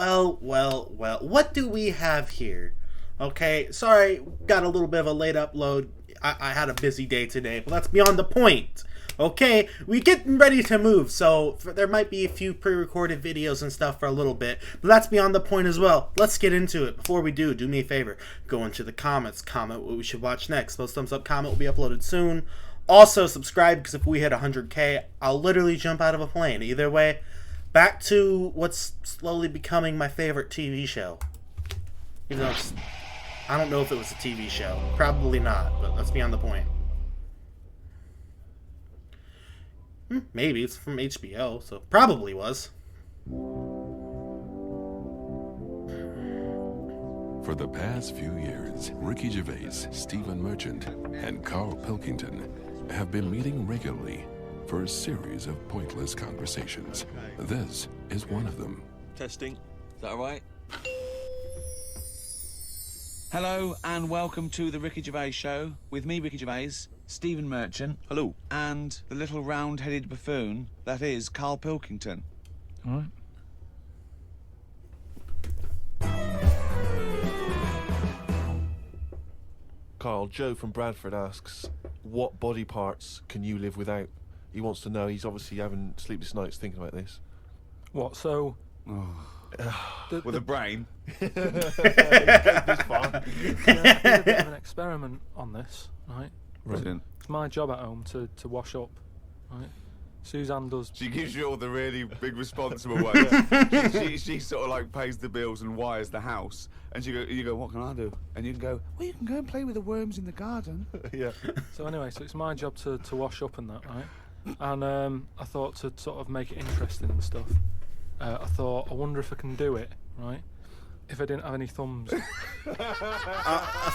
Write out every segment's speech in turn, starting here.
Well, what do we have here? Okay, sorry, got a little bit of a late upload. I had a busy day today, but that's beyond the point. Okay, we getting ready to move, so there might be a few pre-recorded videos and stuff for a little bit, but that's beyond the point as well. Let's get into it. Before we do me a favor, go into the comments, comment what we should watch next. Those thumbs up comment will be uploaded soon. Also, subscribe, because if we hit 100K, I'll literally jump out of a plane. Either way, back to what's slowly becoming my favorite TV show. Even though I don't know if it was a TV show. Probably not, but that's beyond the point. Maybe. It's from HBO, so probably was. For the past few years, Ricky Gervais, Stephen Merchant, and Carl Pilkington have been meeting regularly for a series of pointless conversations. This is one of them. Testing. Is that all right? Hello and welcome to the Ricky Gervais Show with me, Ricky Gervais, Stephen Merchant. Hello. And the little round-headed buffoon that is Carl Pilkington. All right. Carl, Joe from Bradford asks, what body parts can you live without? He wants to know. He's obviously having sleepless nights thinking about this. What, so... With a brain. This far. I did a bit of an experiment on this, right? Brilliant. It's my job at home to wash up, right? Suzanne does... She gives you all the really big responsible ones. she sort of like pays the bills and wires the house. And you go, what can I do? And you can go, well, you can go and play with the worms in the garden. Yeah. So anyway, so it's my job to wash up and that, right? And I thought to sort of make it interesting and stuff, I thought, I wonder if I can do it, right? If I didn't have any thumbs.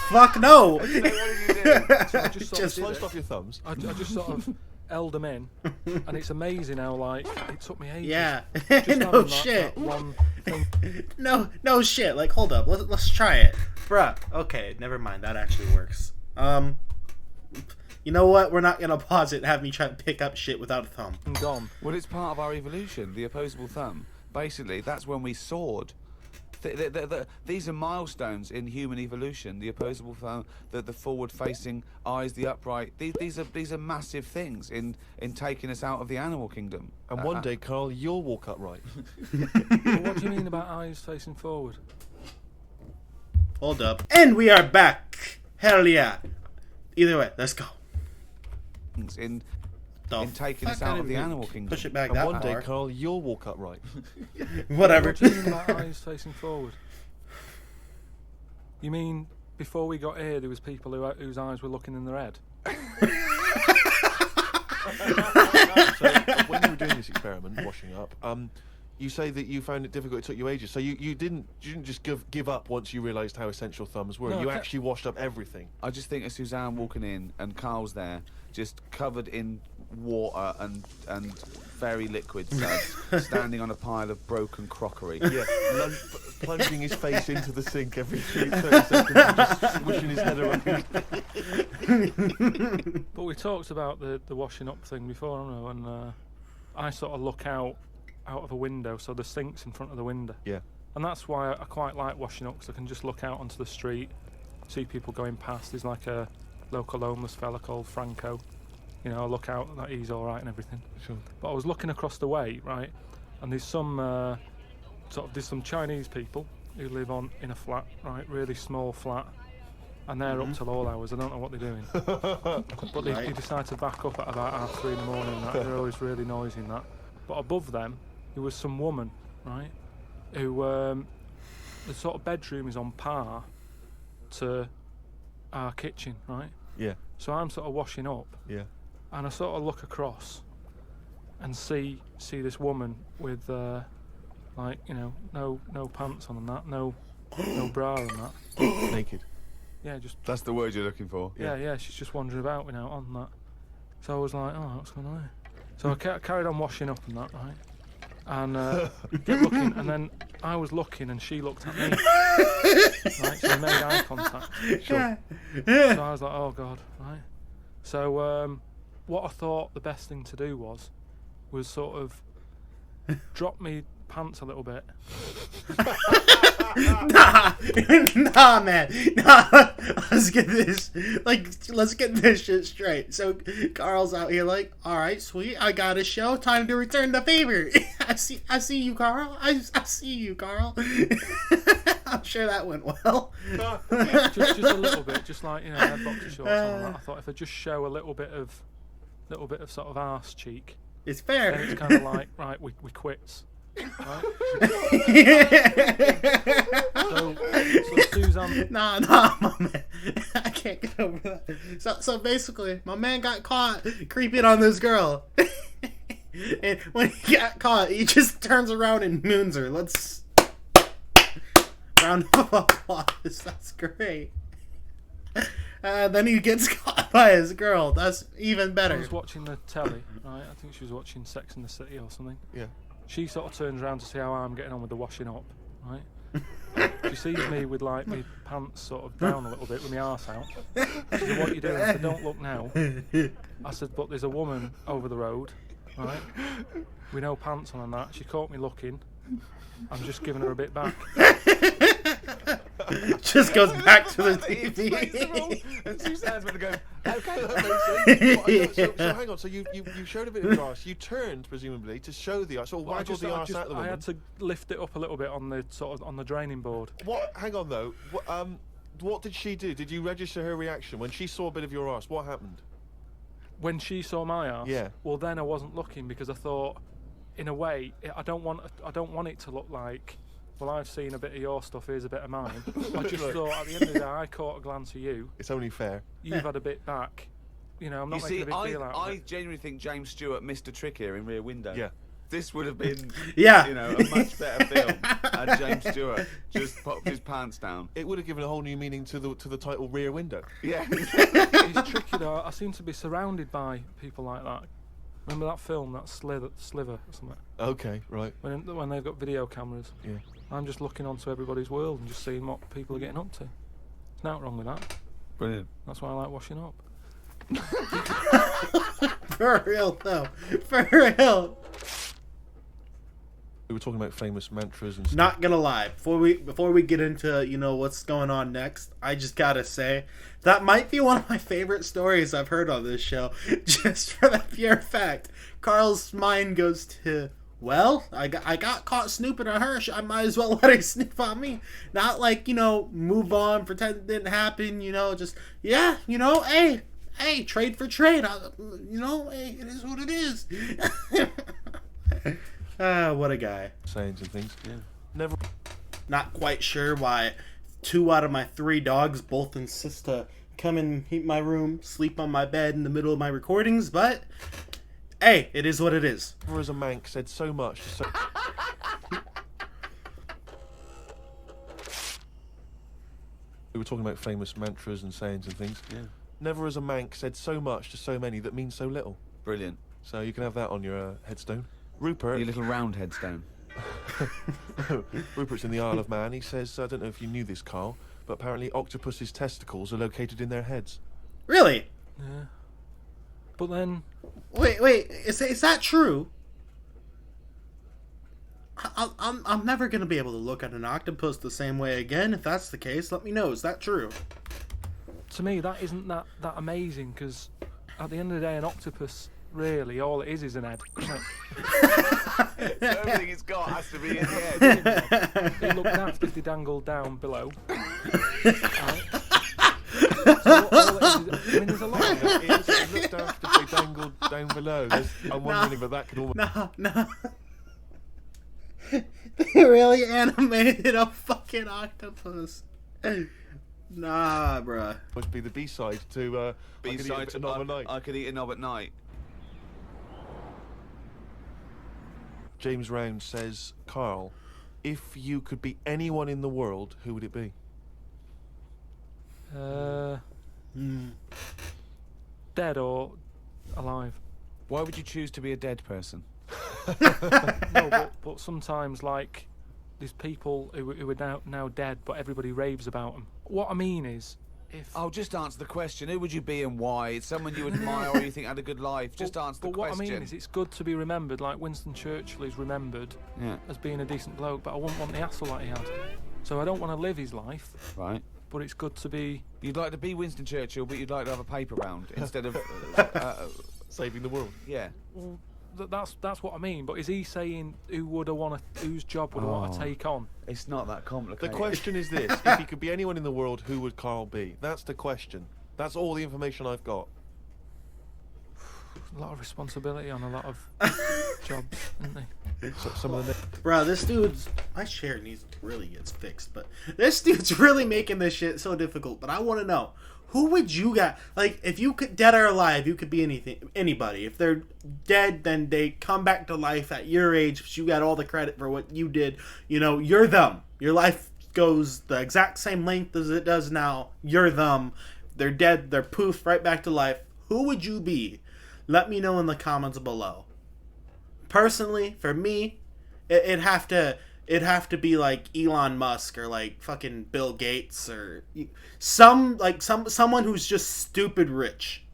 Fuck no! So what did you do? So I just sort of Sliced off your thumbs. I just sort of held them in, and it's amazing how, like, it took me ages. Yeah. Just No having shit. That one thing. No shit. Like, hold up. Let's try it. Bruh. Okay, never mind. That actually works. You know what? We're not gonna pause it and have me try to pick up shit without a thumb. And gone. Well, it's part of our evolution, the opposable thumb. Basically, that's when we soared. These are milestones in human evolution. The opposable thumb, the forward-facing eyes, the upright. These are massive things in taking us out of the animal kingdom. And one day, Carl, you'll walk upright. But what do you mean about eyes facing forward? Hold up. And we are back. Hell yeah. Either way, let's go. In The taking us fuck out of the even animal kingdom. Push it back And that one day, far. Carl, you'll walk upright. Whatever. What do you mean about eyes facing forward? You mean before we got here, there was people whose eyes were looking in their head? So when you were doing this experiment, washing up, you say that you found it difficult. It took you ages. So you didn't just give up once you realised how essential thumbs were. No, You I actually washed up everything. I just think of Suzanne walking in and Carl's there, just covered in water and fairy liquid suds, standing on a pile of broken crockery. Yeah, plunging his face into the sink every 30 seconds, and just swishing his head around. But we talked about the washing up thing before, I know, and I sort of look out of a window, so the sink's in front of the window. Yeah. And that's why I quite like washing up, because I can just look out onto the street, see people going past. There's like a local homeless fella called Franco. You know, I look out that he's all right and everything. Sure. But I was looking across the way, right, and there's some some Chinese people who live in a flat, right, really small flat, and they're up till all hours. I don't know what they're doing. But they decide to back up at about 3:30 in the morning. And that. They're always really noisy and that. But above them, there was some woman, right, who the sort of bedroom is on par to our kitchen, right? Yeah. So I'm sort of washing up. Yeah. And I sort of look across and see this woman with like, you know, no pants on and that, no bra and that. Naked. Yeah, just That's the word you're looking for. yeah, she's just wandering about, you know, on that. So I was like, oh, what's going on here? So I carried on washing up and that, right? And kept looking, and then I was looking and she looked at me. Right, so we made eye contact. Sure. So I was like, oh God, right. So what I thought the best thing to do was sort of drop me pants a little bit. Nah, man. Nah, let's get this shit straight. So Carl's out here like, all right, sweet, I got a show. Time to return the favor. I see you, Carl. I see you, Carl. I'm sure that went well. just a little bit, just like, you know, I had boxer shorts on and that. I thought if I just show a little bit of sort of arse cheek, It's fair. then it's kind of like, right, we quits. Right? so Suzanne, Nah, my man. I can't get over that. So basically, my man got caught creeping on this girl. And when he got caught, he just turns around and moons her. Let's round of applause. That's great. Then he gets caught by his girl. That's even I better. was watching the telly, right? I think she was watching Sex and the City or something. Yeah. She sort of turns around to see how I'm getting on with the washing up, right? She sees me with like my pants sort of down a little bit with my arse out. She said, "What are you doing?" I said, "Don't look now." I said, "But there's a woman over the road, right? With no pants on and that." She caught me looking. I'm just giving her a bit back. Just goes back to the He explains the rules, TV. and Suzanne's going to go, okay. That makes sense. So hang on. So you showed a bit of the arse. You turned presumably to show the arse. So Well, waggled the arse at the I woman. had to lift it up a little bit on the sort of on the draining board. What? Hang on though. What did she do? Did you register her reaction when she saw a bit of your arse? What happened? When she saw my arse, Yeah. well then I wasn't looking because I thought, in a way, I don't want it to look like, well, I've seen a bit of your stuff, here's a bit of mine. I just thought at the end of the day, I caught a glance of you. It's only fair. You've had a bit back. You know, I'm not making a big deal out of I it. genuinely think James Stewart missed a trick here in Rear Window. Yeah. This would have been, Yeah. you know, a much better film had James Stewart just popped his pants down. It would have given a whole new meaning to the title Rear Window. Yeah. It's tricky though. I seem to be surrounded by people like that. Remember that film, that Sliver or something? Okay, right. When they've got video cameras. Yeah. I'm just looking onto everybody's world and just seeing what people are getting up to. There's nothing wrong with that. Brilliant. That's why I like washing up. For real, though. For real. We were talking about famous mantras and stuff. Not gonna lie, before we get into, you know, what's going on next, I just gotta say that might be one of my favorite stories I've heard on this show. Just for the pure fact, Carl's mind goes to, well, I got caught snooping on her. I might as well let her snoop on me. Not like, you know, move on, pretend it didn't happen. You know, just yeah, you know, hey, trade for trade. You know, hey, it is what it is. What a guy. Sayings and things. Yeah. Never. Not quite sure why 2 out of my 3 dogs both insist to come and heat my room, sleep on my bed in the middle of my recordings, but hey, it is what it is. Never as a mank said so much. We were talking about famous mantras and sayings and things. Yeah. Never as a mank said so much to so many that means so little. Brilliant. So you can have that on your headstone. Rupert. Your little round headstone. Rupert's in the Isle of Man. He says, I don't know if you knew this, Carl, but apparently octopus's testicles are located in their heads. Really? Yeah. But then, Wait, is that true? I'm never gonna be able to look at an octopus the same way again. If that's the case, let me know. Is that true? to me, that isn't that amazing, because at the end of the day, an octopus, really, all it is an head. Isn't it? So everything it's got has to be in the head. They look daft if they dangle down below. Right? So all it is, I mean, there's a lot of it. It looked after they dangled down below. I'm wondering if that could almost... No. They really animated a fucking octopus. Nah, bruh. Must be the B-side to B-side to Knob at Night. I could eat a knob at night. James Round says, Carl, if you could be anyone in the world, who would it be? Dead or alive? Why would you choose to be a dead person? No, but sometimes, like, there's people who are now dead, but everybody raves about them. What I mean is, if... Oh, just answer the question. Who would you be and why? It's someone you admire or you think had a good life. Just answer the But question. what I mean is it's good to be remembered, like Winston Churchill is remembered as being a decent bloke, but I wouldn't want the hassle that he had. So I don't want to live his life. Right. But it's good to be... You'd like to be Winston Churchill, but you'd like to have a paper round instead of... Saving the world. yeah. Well, that's what I mean, but is he saying whose job would I want to take on? It's not that The complicated. question is this: if he could be anyone in the world, who would Carl be? That's the question. That's all the information I've got. A lot of responsibility on a lot of jobs, isn't they? So, some of the Bro, this dude's... My chair needs really gets fixed, but this dude's really making this shit so difficult. But I want to know, who would you get? Like, if you could, dead or alive, you could be anybody. If they're dead, then they come back to life at your age, but you got all the credit for what you did. You know, you're them. Your life goes the exact same length as it does now. You're them. They're dead. They're poof, right back to life. Who would you be? Let me know in the comments below. Personally, for me, it'd have to be like Elon Musk or like fucking Bill Gates or someone who's just stupid rich,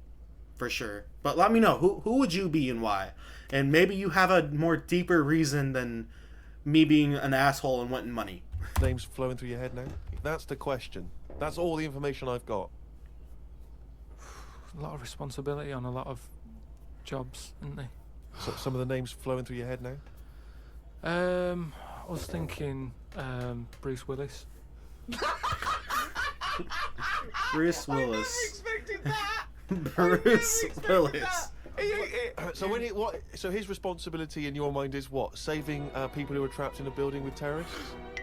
for sure. But let me know who would you be and why, and maybe you have a more deeper reason than me being an asshole and wanting money. names flowing through your head now? That's the question. That's all the information I've got. A lot of responsibility on a lot of jobs, isn't they? So, some of the names flowing through your head now? I was thinking Bruce Willis. Bruce Willis. expecting that. Bruce Willis. So his responsibility in your mind is what? Saving people who are trapped in a building with terrorists?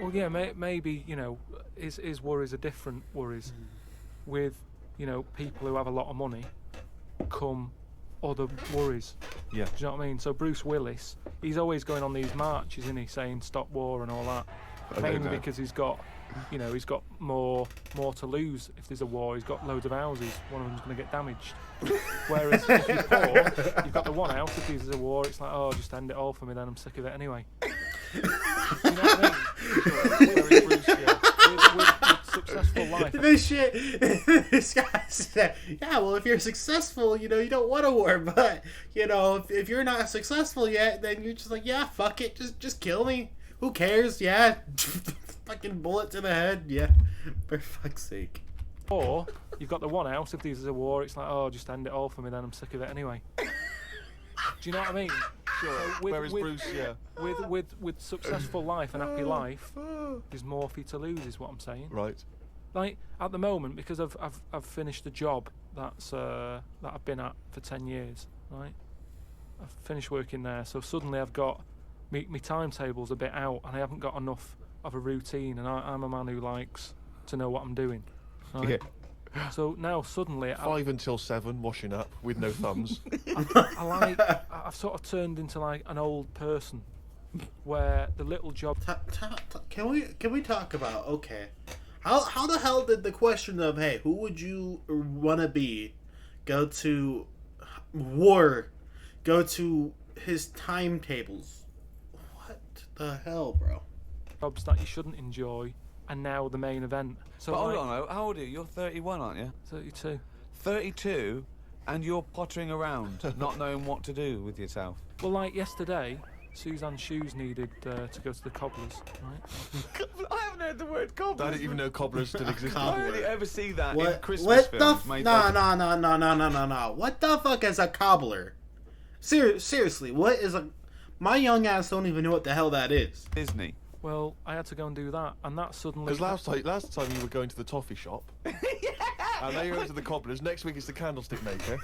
Well, yeah, maybe, you know, his worries are different worries. With, you know, people who have a lot of money come other worries. Yeah. Do you know what I mean? So Bruce Willis, he's always going on these marches, isn't he, saying stop war and all that. Mainly because he's got, you know, he's got more to lose if there's a war. He's got loads of houses. One of them's going to get damaged. Whereas if you're poor, you've got the one house. If there's a war, it's like, oh, just end it all for me. Then I'm sick of it anyway. You know what I mean? With successful life. This shit. This guy said, yeah, well, if you're successful, you know, you don't want a war. But, you know, if you're not successful yet, then you're just like, yeah, fuck it. Just kill me. Who cares? Yeah. Fucking bullet to the head. Yeah. For fuck's sake. Or you've got the one house. If there's a war, it's like, oh, just end it all for me. Then I'm sick of it anyway. Do you know what I mean? Sure. So Whereas Bruce, yeah. With successful life and happy life, there's more for you to lose, is what I'm saying. Right. Like at the moment, because I've finished a job that I've been at for 10 years, right? I've finished working there, so suddenly I've got my timetable's a bit out, and I haven't got enough of a routine, and I'm a man who likes to know what I'm doing. Right? Yeah. So now suddenly 5 until 7, washing up with no thumbs. I've sort of turned into like an old person, where the little job. Can we talk about, okay, how the hell did the question of, hey, who would you want to be, go to war, go to his timetables? What the hell, bro? Jobs that you shouldn't enjoy, and now the main event. So But hold on, how old are you? You're 31, aren't you? 32. 32, and you're pottering around, not knowing what to do with yourself. Well, like yesterday, Suzanne's shoes needed to go to the Cobblers, right? I haven't heard the word cobbler. I didn't even know cobblers still existed. I only ever see that What? in Christmas What films. the? made by No. What the fuck is a cobbler? Seriously, what is a? My young ass don't even know what the hell that is. Disney. Well, I had to go and do that, and that suddenly. Because last time you were going to the toffee shop. And now you're going to the cobblers. Next week it's the candlestick maker.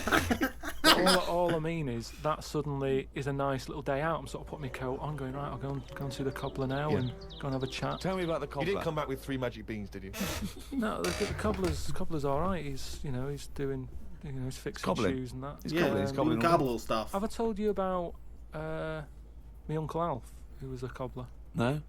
all I mean is that suddenly is a nice little day out. I'm sort of putting my coat on, going right. I'll go and see the cobbler now and go and have a chat. Tell me about the cobbler. You didn't come back with 3 magic beans, did you? No, the cobbler's all right. He's he's doing he's fixing Cobbling. shoes and that. He's Yeah, cobbling, he's cobbling. cobble stuff. Have I told you about my Uncle Alf, who was a cobbler? No.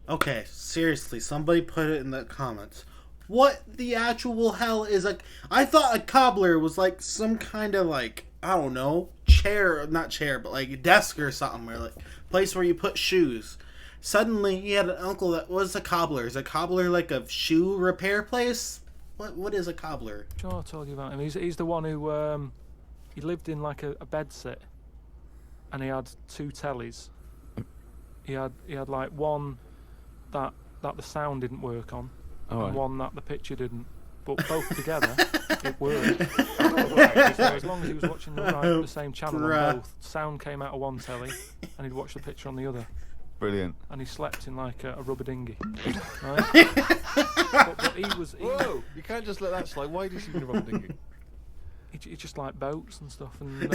Okay, seriously, somebody put it in the comments. What the actual hell is a... I thought a cobbler was like some kind of like, I don't know, chair, not chair, but like a desk or something, or like place where you put shoes. suddenly he had an uncle that was a cobbler. Is a cobbler like a shoe repair place? What is a cobbler? Sure, I'll tell you about him. He's the one who he lived in like a bed sit, and he had 2 tellies. He had like one that the sound didn't work on, and one that the picture didn't. But both together, it worked. So as long as he was watching the same channel on both, sound came out of one telly, and he'd watch the picture on the other. Brilliant. And he slept in like a rubber dinghy. Right? but he was. Whoa! You can't just let that slide. Why do you sleep in a rubber dinghy? He just liked boats and stuff, and he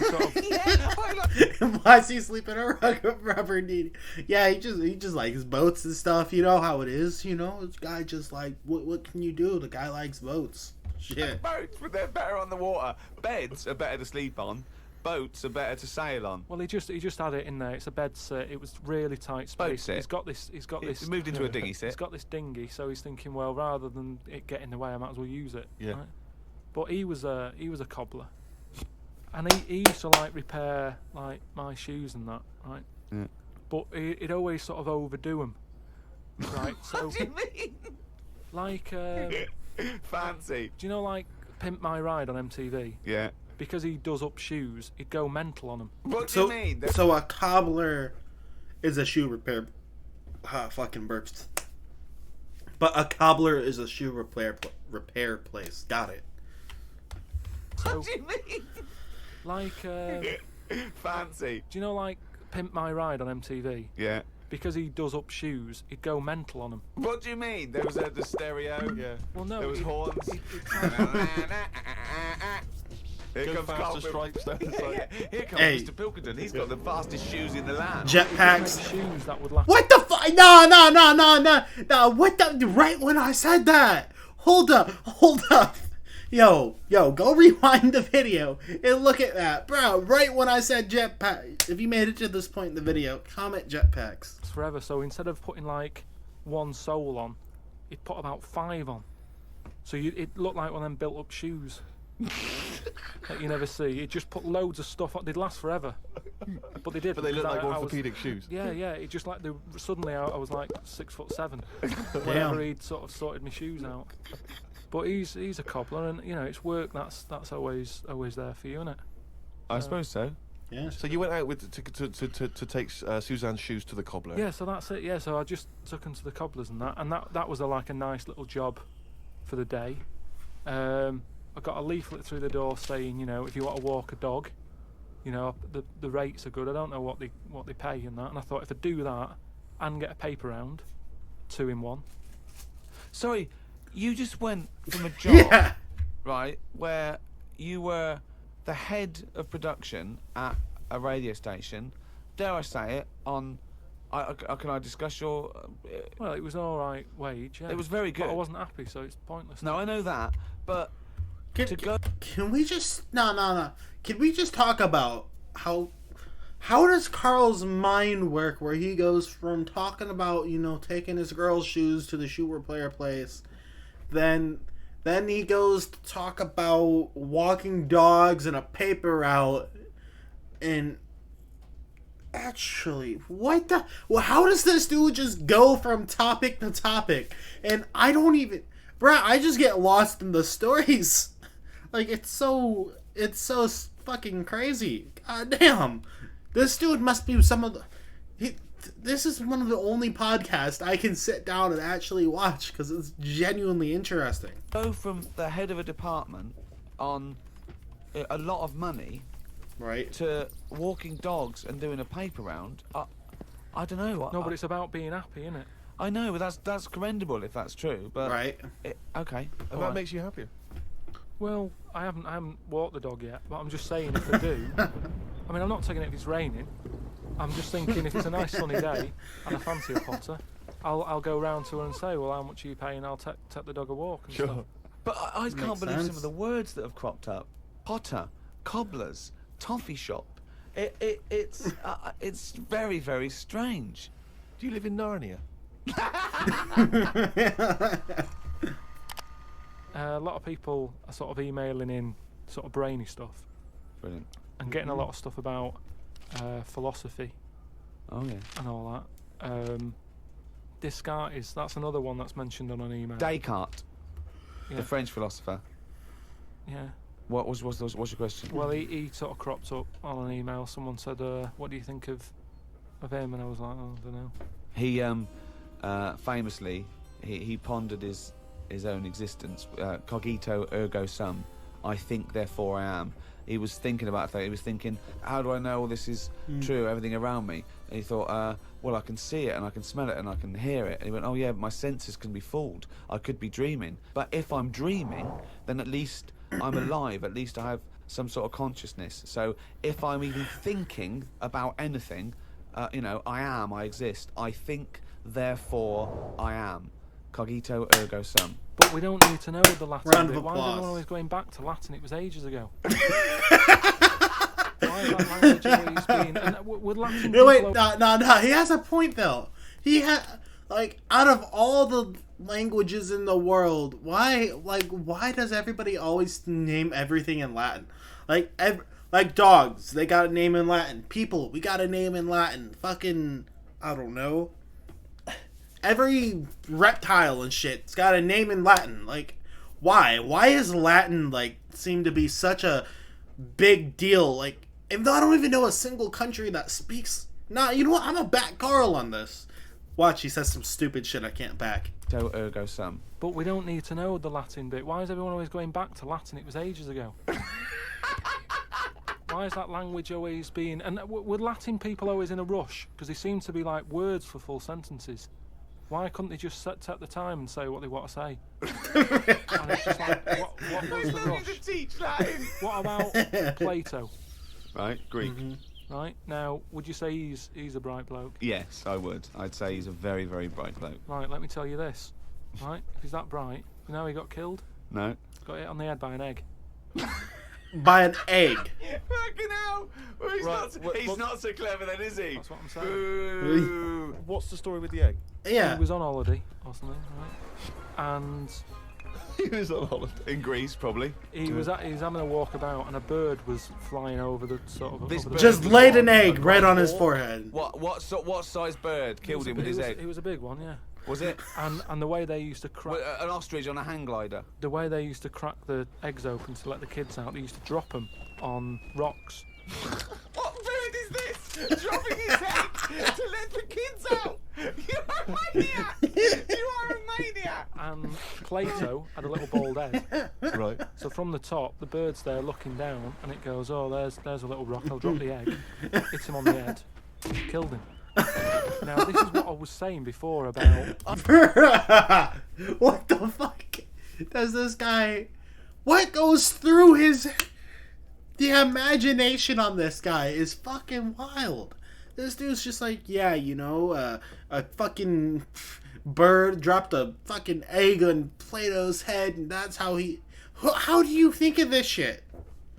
sort of. Why is he sleeping in a rubber dinghy? Yeah, he just likes boats and stuff. You know how it is. You know, this guy just like what can you do? The guy likes boats. Shit. Boats, but they're better on the water. Beds are better to sleep on. Boats are better to sail on. Well, he just had it in there. It's a bed sit. It was really tight space. Boat sit. He's got this. He's moved into a dinghy sit. He's got this dinghy, so he's thinking, well, rather than it get in the way, I might as well use it. Yeah. Right? But he was a cobbler, and he used to like repair like my shoes and that, right? Yeah. But he'd always sort of overdo them, right? So, What do you mean? like, Fancy. do you know like Pimp My Ride on MTV? Yeah. Because he does up shoes, he'd go mental on them. What do you mean? So a cobbler is a shoe repair. Fucking burps. But a cobbler is a shoe repair place. Got it. So, What do you mean? like, Fancy. do you know like Pimp My Ride on MTV? Yeah. Because he does up shoes, he'd go mental on them. What do you mean? There was the stereo. Yeah. Well, no, There was horns. Here Go comes faster Carl stripes down the side. Yeah. Here comes Hey. Mr. Pilkington. He's got the fastest shoes in the land. Jetpacks. Shoes that would last. What the fuck? No. What the? Right when I said that. Hold up. Yo, go rewind the video and look at that. Bro, right when I said jetpack. If you made it to this point in the video, comment jetpacks. It's forever. So instead of putting like 1 sole on, he'd put about 5 on. So it looked like one of them built up shoes that you never see. He'd just put loads of stuff on. They'd last forever. But they did. But they look because like I was- orthopedic shoes. Yeah. It just like suddenly I was like 6'7". Whenever he'd sort of sorted my shoes out. But he's a cobbler, and you know it's work. That's always there for you, isn't it? I suppose so. Yeah. So you went out with to take Suzanne's shoes to the cobbler. Yeah. So that's it. Yeah. So I just took him to the cobblers and that was like a nice little job for the day. I got a leaflet through the door saying, you know, if you want to walk a dog, you know, the rates are good. I don't know what they pay and that. And I thought if I do that and get a paper round, 2 in 1. Sorry, you just went from a job, Yeah. right, where you were the head of production at a radio station. Dare I say it? Can I discuss your? Well, it was an all right wage. Yeah. It was very good. But I wasn't happy, so it's pointless. No, I know that, but Can we just no? Can we just talk about how does Carl's mind work, where he goes from talking about, you know, taking his girl's shoes to the shoe repair place, then he goes to talk about walking dogs and a paper route, and actually, what the? Well, how does this dude just go from topic to topic? And I don't even, bruh, I just get lost in the stories. Like, it's so fucking crazy. God damn. This dude must be this is one of the only podcasts I can sit down and actually watch because it's genuinely interesting. go from the head of a department on a lot of money Right? to walking dogs and doing a paper round. I don't know. No, but it's about being happy, isn't it? I know, but that's commendable if that's true. But Right. Okay. And all that right. makes you happier. Well, I haven't walked the dog yet, but I'm just saying if I do, I mean, I'm not taking it if it's raining. I'm just thinking if it's a nice sunny day and I fancy a potter, I'll go round to her and say, well, how much are you paying? I'll take the dog a walk and stuff. But I can't Makes believe some sense. of the words that have cropped up. Potter, cobblers, toffee shop. It's very, very strange. Do you live in Narnia? A lot of people are sort of emailing in sort of brainy stuff Brilliant. and getting a lot of stuff about philosophy Oh yeah. and all that. Descartes, that's another one that's mentioned on an email. Descartes, Yeah. the French philosopher. Yeah. What's your question? Well, he sort of cropped up on an email. Someone said, "What do you think of him?" And I was like, "Oh, I don't know." He famously he pondered his own existence. Cogito ergo sum. I think, therefore I am. He was thinking about that. He was thinking, how do I know all this is true, everything around me? And he thought, well, I can see it and I can smell it and I can hear it. And he went, oh yeah, my senses can be fooled. I could be dreaming. But if I'm dreaming, then at least I'm alive. At least I have some sort of consciousness. So if I'm even thinking about anything, I exist. I think, therefore I am. Cogito ergo sum. But we don't need to know the Latin Round of bit. Why is applause. everyone always going back to Latin? It was ages ago. Why is that language always been... And would Latin No, wait, people- no. He has a point, though. He out of all the languages in the world, why does everybody always name everything in Latin? Like dogs, they got a name in Latin. People, we got a name in Latin. Fucking, I don't know. Every reptile and shit's got a name in Latin. Like, why? Why is Latin, seem to be such a big deal? Like, even though I don't even know a single country that speaks... Nah, you know what? I'm gonna back Carl on this. Watch, he says some stupid shit I can't back. Cogito ergo sum. But we don't need to know the Latin bit. Why is everyone always going back to Latin? It was ages ago. Why is that language always being... And were Latin people always in a rush? Because they seem to be like words for full sentences. Why couldn't they just take the time and say what they want to say? And it's just like, what was the rush? Teach Latin. What about Plato? Right, Greek. Right, now, would you say he's a bright bloke? Yes, I would. I'd say he's a very, very bright bloke. Right, let me tell you this. Right, if he's that bright, you know how he got killed? No? Got hit on the head by an egg. By an egg. Fucking hell! Well, he's not so clever then, is he? That's what I'm saying. Boo. What's the story with the egg? Yeah. He was on holiday or something, right? And He was on holiday. In Greece, probably. he was having a walk about, and a bird was flying over the sort of... This over the bird Just was laid what? an egg A right on his great forehead. What size bird killed him with his egg? It was a big one, yeah. Was it? And the way they used to crack... An ostrich on a hang glider. The way they used to crack the eggs open to let the kids out, they used to drop them on rocks. What bird is this? Dropping his egg to let the kids out? You're a maniac! You are a maniac! And Plato had a little bald head. Right. So from the top, the bird's there looking down, and it goes, oh, there's a little rock, I'll drop the egg. Hits him on the head, killed him. Now, this is what I was saying before about... What the fuck does this guy... What goes through his... The imagination on this guy is fucking wild. This dude's just like, yeah, a fucking bird dropped a fucking egg on Plato's head, and that's how he... How do you think of this shit?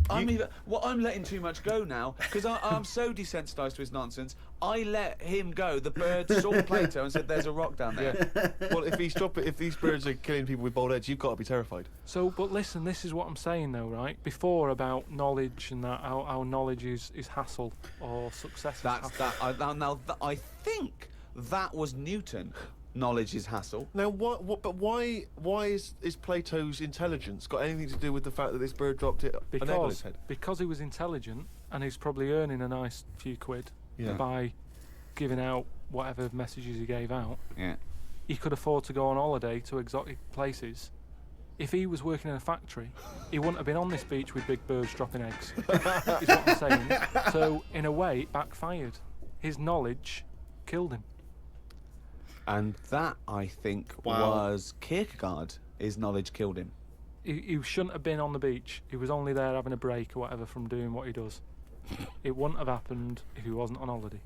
I'm letting too much go now because I'm so desensitized to his nonsense. I let him go. The bird saw Plato and said, "There's a rock down there." Well, if these birds are killing people with bald heads, you've got to be terrified. So, but listen, this is what I'm saying though, right? Before about knowledge and that how knowledge is hassle or success is That's hassle. I think that was Newton. Knowledge is hassle. Now, why is Plato's intelligence got anything to do with the fact that this bird dropped an egg on his head? Because he was intelligent and he's probably earning a nice few quid by giving out whatever messages he gave out. Yeah. He could afford to go on holiday to exotic places. If he was working in a factory, he wouldn't have been on this beach with big birds dropping eggs. Is what I'm saying. So, in a way, it backfired. His knowledge killed him. And that, I think, Wow. was Kierkegaard. His knowledge killed him. He shouldn't have been on the beach. He was only there having a break or whatever from doing what he does. It wouldn't have happened if he wasn't on holiday.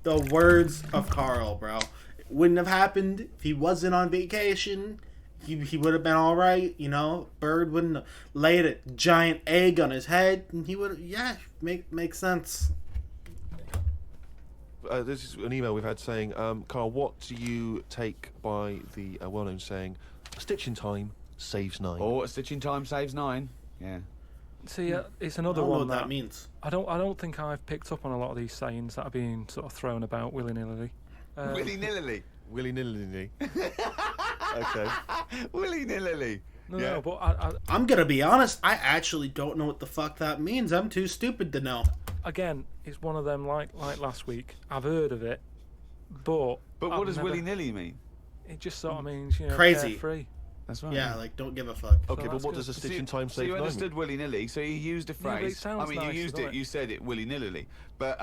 The words of Carl, bro. It wouldn't have happened if he wasn't on vacation. He would have been all right, Bird wouldn't have laid a giant egg on his head, and he would, makes sense. This is an email we've had saying, Carl, what do you take by the well-known saying, "A stitch in time saves 9"? Oh, a stitch in time saves 9. Yeah. See, it's I another don't know one what that means. I don't think I've picked up on a lot of these sayings that are being sort of thrown about willy-nilly. Willy-nilly. Willy-nilly. Okay. Willy-nilly. No, but I'm gonna be honest. I actually don't know what the fuck that means. I'm too stupid to know. again, it's one of them like last week. I've heard of it, but what does willy-nilly mean? It just sort of means, you know, crazy. carefree. That's right. Yeah, like don't give a fuck. Okay, So but that's what good. does a stitch in So time save you 9 understood willy-nilly, so you used a Yeah, but it phrase. sounds you nicer, used doesn't it, it? you said it willy-nilly, but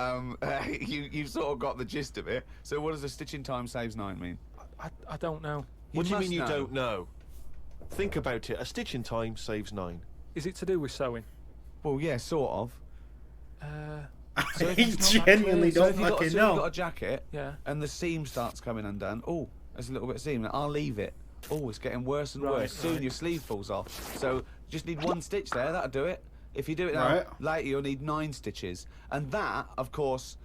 you sort of got the gist of it. So what does a stitch in time saves 9 mean? I don't know. What do you must mean you know. don't know? Think about it. A stitch in time saves 9. Is it to do with sewing? Well, yeah, sort of. I it's not that genuinely clear. So if don't you got, fucking so you've got know. a jacket, Yeah. and the seam starts coming undone. Oh, there's a little bit of seam. I'll leave it. Oh, it's getting worse and Right, worse. Soon right. your sleeve falls off. So just need 1 stitch there. That'll do it. If you do it now, Right. later you'll need 9 stitches. And that, of course,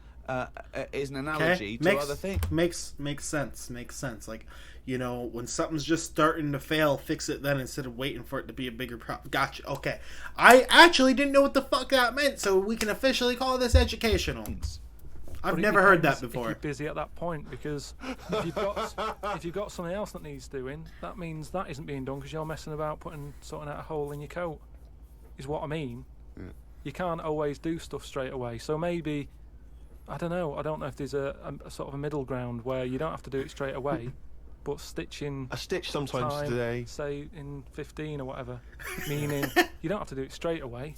is an analogy to other things. Makes sense. Makes sense. Like, you know, when something's just starting to fail, fix it then instead of waiting for it to be a bigger problem. Gotcha. Okay. I actually didn't know what the fuck that meant, so we can officially call this educational. I've But it never heard that depends before. If you're busy at that point, because if you've got something else that needs doing, that means that isn't being done because you're messing about sorting out a hole in your coat. Is what I mean. Yeah. You can't always do stuff straight away. So maybe, I don't know. I don't know if there's a sort of a middle ground where you don't have to do it straight away, but stitching A stitch sometimes time, today. say in 15 or whatever, meaning you don't have to do it straight away,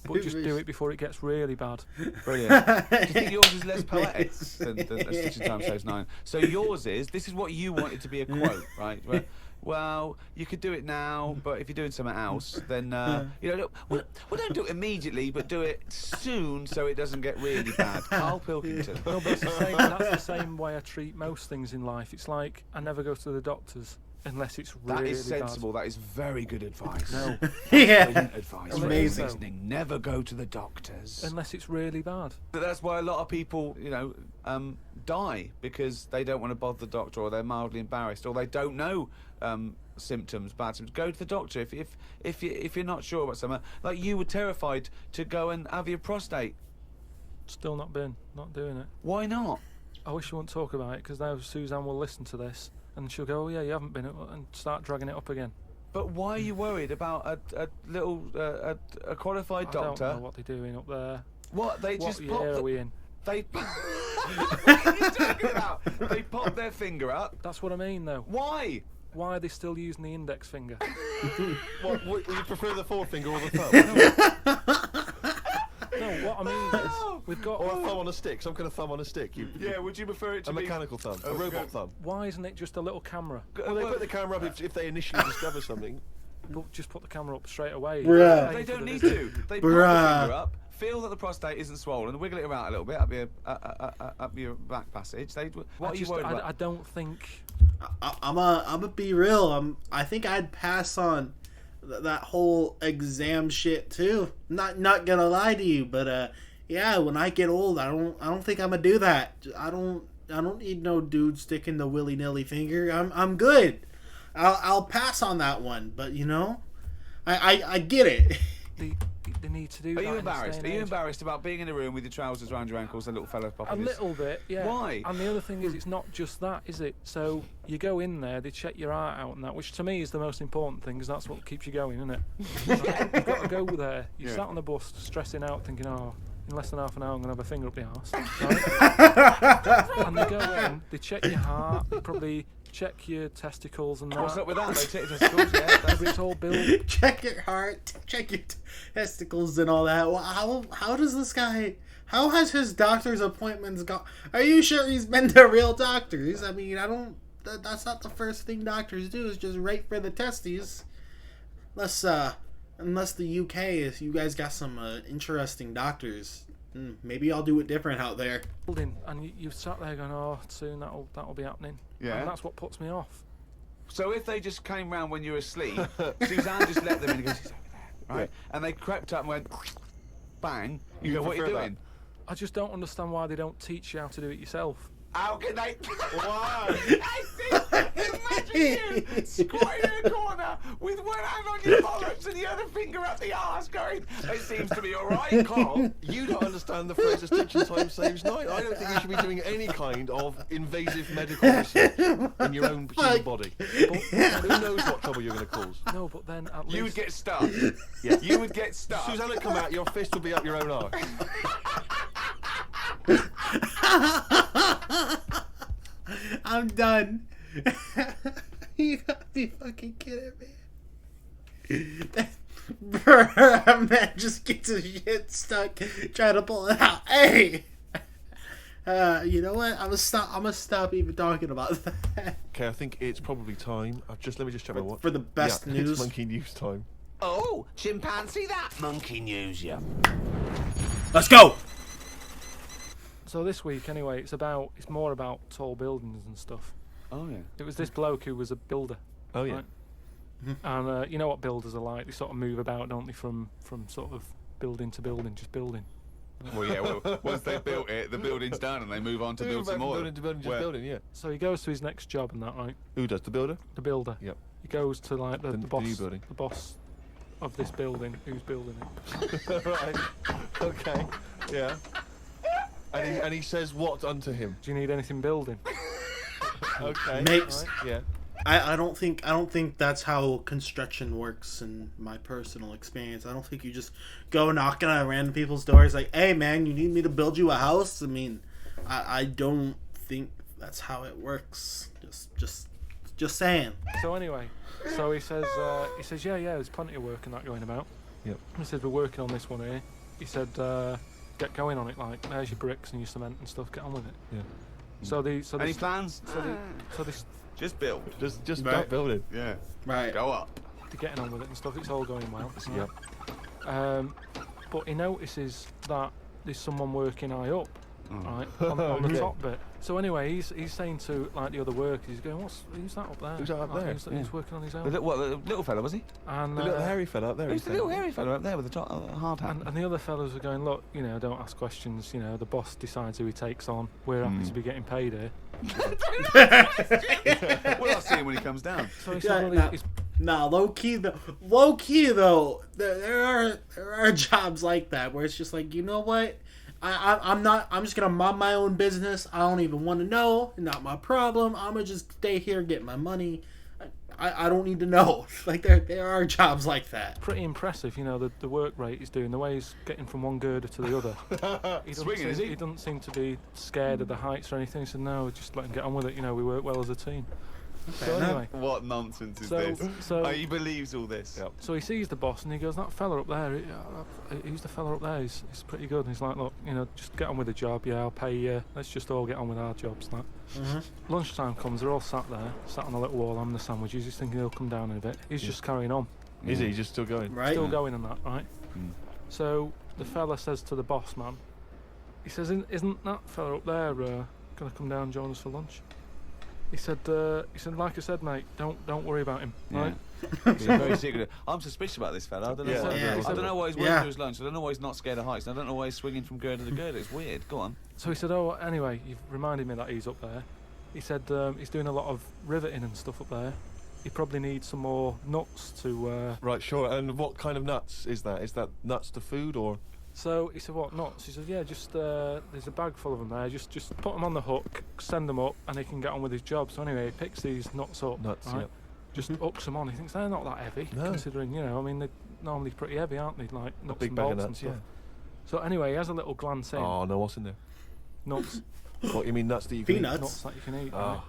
but just do it before it gets really bad. Brilliant. Do you think yours is less poetic than a stitch in time saves 9? So yours is, this is what you want it to be a quote, right? Where, well, you could do it now, but if you're doing something else, then, you know, well, don't do it immediately, but do it soon so it doesn't get really bad. Carl Pilkington. No, but it's the same, that's the same way I treat most things in life. It's like I never go to the doctors unless it's really That is bad. sensible. That is very good advice. No, Yeah. Brilliant advice. Amazing. Listening. Never go to the doctors. unless it's really bad. But that's why a lot of people, you know, die because they don't want to bother the doctor, or they're mildly embarrassed, or they don't know symptoms, bad symptoms. Go to the doctor if you're not sure about something. Like you were terrified to go and have your prostate. Still not doing it. Why not? I wish you wouldn't talk about it because now Suzanne will listen to this and she'll go, "Oh yeah, you haven't been," and start dragging it up again. But why are you worried about a little a qualified I doctor? don't know what they're doing up there. What they What just year pop are the, we in? they what are you talking about? They pop their finger up. That's what I mean, though. Why? Why are they still using the index finger? What, would you prefer the forefinger or the thumb? No, what I mean is we've got. Or a thumb on a stick? Some kind of thumb on a stick? Yeah, would you prefer it to A be mechanical thumb? A robot thumb? Why isn't it just a little camera? Well, they put the camera up if they initially discover something. But just put the camera up straight away. Bruh. They Pay for don't the need visit. to. They put the Bruh. finger up, feel that the prostate isn't swollen, wiggle it around a little bit up your back passage. What are you worried about? I don't think. I'm a be real. I think I'd pass on that whole exam shit too. Not gonna lie to you, but yeah, when I get old, I don't think I'm gonna do that. I don't need no dude sticking the willy-nilly finger. I'm good. I'll pass on that one, but you know, I get it. They need to do Are that. you in this embarrassed? day Are and you age. embarrassed about being in a room with your trousers around your ankles and a little fella A popping his... little bit, yeah. Why? And the other thing is, it's not just that, is it? So you go in there, they check your heart out and that, which to me is the most important thing, because that's what keeps you going, isn't it? You've got to go there. You Yeah. sat on the bus, stressing out, thinking, oh, in less than half an hour, I'm going to have a finger up the arse. Right? And they go in, they check your heart, they probably check your testicles and that. What's up with that? They take your testicles, yeah. That's It's all built. Check your heart, check your testicles and all that. Well, how does this guy? How has his doctor's appointments gone? Are you sure he's been to real doctors? I mean, I don't. That's not the first thing doctors do. Is just right for the testes. Unless the UK is, you guys got some interesting doctors. Maybe I'll do it different out there. And you sat there going, oh, soon that'll be happening. Yeah. And that's what puts me off. So if they just came round when you were asleep, Suzanne just let them in and goes, he's over there, right? And they crept up and went, bang. You go, what are you prefer doing? I just don't understand why they don't teach you how to do it yourself. How can they? Why? Imagine you squatting in a corner with one hand on your bollocks and the other finger up the arse going, it seems to be all right, Carl. You don't understand the phrase "stitching time saves nine." I don't think you should be doing any kind of invasive medical research in your own human body. Who knows what trouble you're going to cause? No, but then at least You would get stuck. Yeah. You would get stuck. Susanna, come out. Your fist will be up your own arse. I'm done. You gotta be fucking kidding me. Bruh, man just gets his shit stuck trying to pull it out. Hey! You know what? I'm gonna stop even talking about that. Okay, I think it's probably time. Let me just check my watch. For the best yeah, news. It's monkey news time. Oh, chimpanzee that monkey news, yeah. Let's go! So this week, anyway, it's more about tall buildings and stuff. Oh, yeah. It was this bloke who was a builder. Oh yeah. Right? And you know what builders are like? They sort of move about, don't they, from sort of building to building, just building. Well, yeah, well, once they've built it, the building's done and they move on to build some more. Building to building, just building. Yeah. So he goes to his next job and that, right? Who does the builder? The builder. Yep. He goes to like the The boss, new building. the boss of this building, who's building it. Right. Okay. Yeah. And he says what unto him? Do you need anything building? Okay. Makes. Right. Yeah. I don't think that's how construction works in my personal experience. I don't think you just go knocking on random people's doors like, hey man, you need me to build you a house? I mean, I don't think that's how it works. Just saying. So anyway, so he says, yeah, there's plenty of work and that going about. Yep. He said, we're working on this one here. He said, get going on it, like, there's your bricks and your cement and stuff, get on with it. Yeah. Any plans? So this, Just build. Just Right. start building. Yeah. Right. Go up. they're getting on with it and stuff, it's all going well. Yep. But he notices that there's someone working high up, right, on the top bit. So anyway, he's saying to like the other workers, he's going, who's that up there? Who's that up Like, there? Who's working on his own? The little fella, was he? And The little hairy fella up there. Who's he the said. little hairy fella up there with the hard hat? and the other fellas are going, look, don't ask questions, the boss decides who he takes on, we're happy to be getting paid here. Well, I'll see him when he comes down. So he Yeah, said, well, nah, low key though, there are jobs like that where it's just like, you know what? I'm just gonna mind my own business. I don't even want to know. Not my problem. I'm gonna just stay here, get my money. I don't need to know. Like there are jobs like that. pretty impressive, the work rate he's doing, the way he's getting from one girder to the other. Swinging, is he? He doesn't seem to be scared of the heights or anything. He said, no, just let him get on with it. We work well as a team. So anyway, What nonsense is So- this? so- He believes all this. Yep. so he sees the boss and he goes, that fella up there, who's the fella up there? He's pretty good. And he's like, look, just get on with the job. Yeah, I'll pay you. Let's just all get on with our jobs. That. Lunchtime comes, they're all sat on a little wall having the sandwiches. He's thinking he'll come down in a bit. He's just carrying on. Is he just still going? Right. Still going on that, right? So the fella says to the boss man, he says, isn't that fella up there gonna come down and join us for lunch? He said, like I said, mate, don't worry about him, right? He's very secretive. I'm suspicious about this fella. I don't know. Yeah. Why, Yeah. I don't know why he's working Yeah. through his lunch. I don't know why he's not scared of heights. I don't know why he's swinging from girder to girder. It's weird. Go on. So he said, oh, anyway, you've reminded me that he's up there. He said he's doing a lot of riveting and stuff up there. He probably needs some more nuts to... Right, sure. And what kind of nuts is that? Is that nuts to food or? So he said, what, nuts? He said, yeah, just there's a bag full of them there. Just put them on the hook, send them up, and he can get on with his job. So anyway, he picks these nuts up, Nuts, right? yeah. Just hooks them on. He thinks they're not that heavy, No. considering, they're normally pretty heavy, aren't they? Like nuts big and bag of bolts and nuts, stuff. yeah. So anyway, he has a little glance in. Oh no, what's in there? Nuts. What you mean nuts that you can eat? Peanuts. Nuts that you can eat. Oh. Right?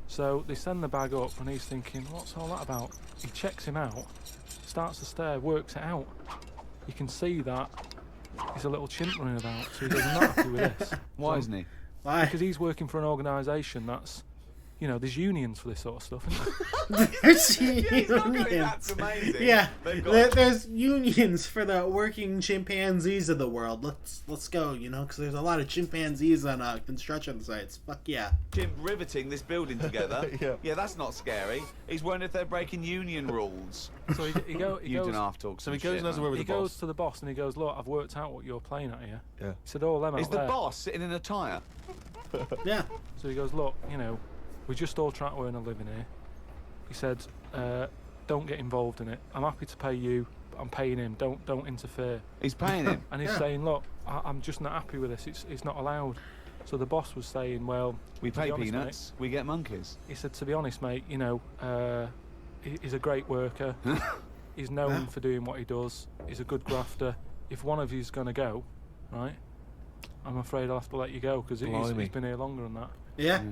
So they send the bag up and he's thinking, what's all that about? He checks him out, starts to stare, works it out. You can see that he's a little chimp running about, so he doesn't not happy with this. Why isn't he? Why? Because he's working for an organisation that's, there's unions for this sort of stuff, isn't there? There's That's unions. amazing. Yeah, They've got there's unions for the working chimpanzees of the world. Let's go, because there's a lot of chimpanzees on construction sites. Fuck yeah. Jim riveting this building together. Yeah. That's not scary. He's wondering if they're breaking union rules. So he You goes, don't have to talk. So he goes and has a word with he the goes boss. to the boss and he goes, look, I've worked out what you're playing at here. Yeah. He said, oh, them Is out the there. boss sitting in a tyre? Yeah. So he goes, look, you know, we're just all trying to earn a living here. He said, don't get involved in it. I'm happy to pay you, but I'm paying him. Don't interfere. He's paying him. And he's saying, look, I'm just not happy with this. It's not allowed. So the boss was saying, well, We to be pay honest, peanuts, we get monkeys. He said, to be honest, mate, you know, he's a great worker. He's known for doing what he does. He's a good grafter. If one of you's going to go, right, I'm afraid I'll have to let you go because he's been here longer than that. Yeah.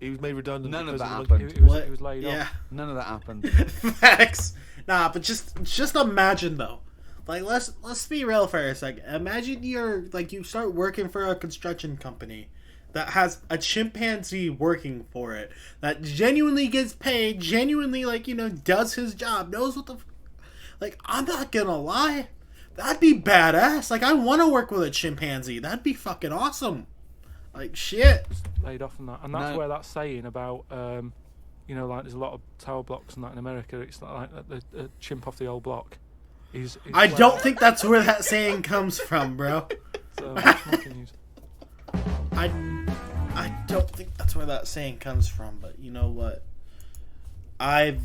He was made redundant. None of because that of the happened. He was laid Yeah. off. None of that happened. Facts. Nah, but just imagine though. Like let's be real for a second. Imagine you start working for a construction company that has a chimpanzee working for it, that genuinely gets paid, genuinely does his job, knows what the I'm not gonna lie. That'd be badass. Like I wanna work with a chimpanzee. That'd be fucking awesome. Like shit. Laid off and that. And that's where that saying about there's a lot of tower blocks and that in America. It's like the chimp off the old block. I don't think that's where that saying comes from, bro. So that's not news. I don't think that's where that saying comes from, but you know what? I've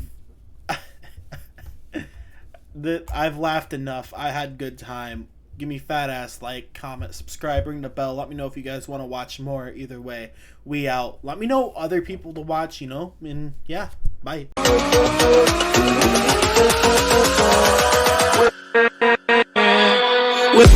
laughed enough. I had good time. Give me fat ass like, comment, subscribe, ring the bell. Let me know if you guys want to watch more. Either way, we out. Let me know other people to watch, and yeah, bye. With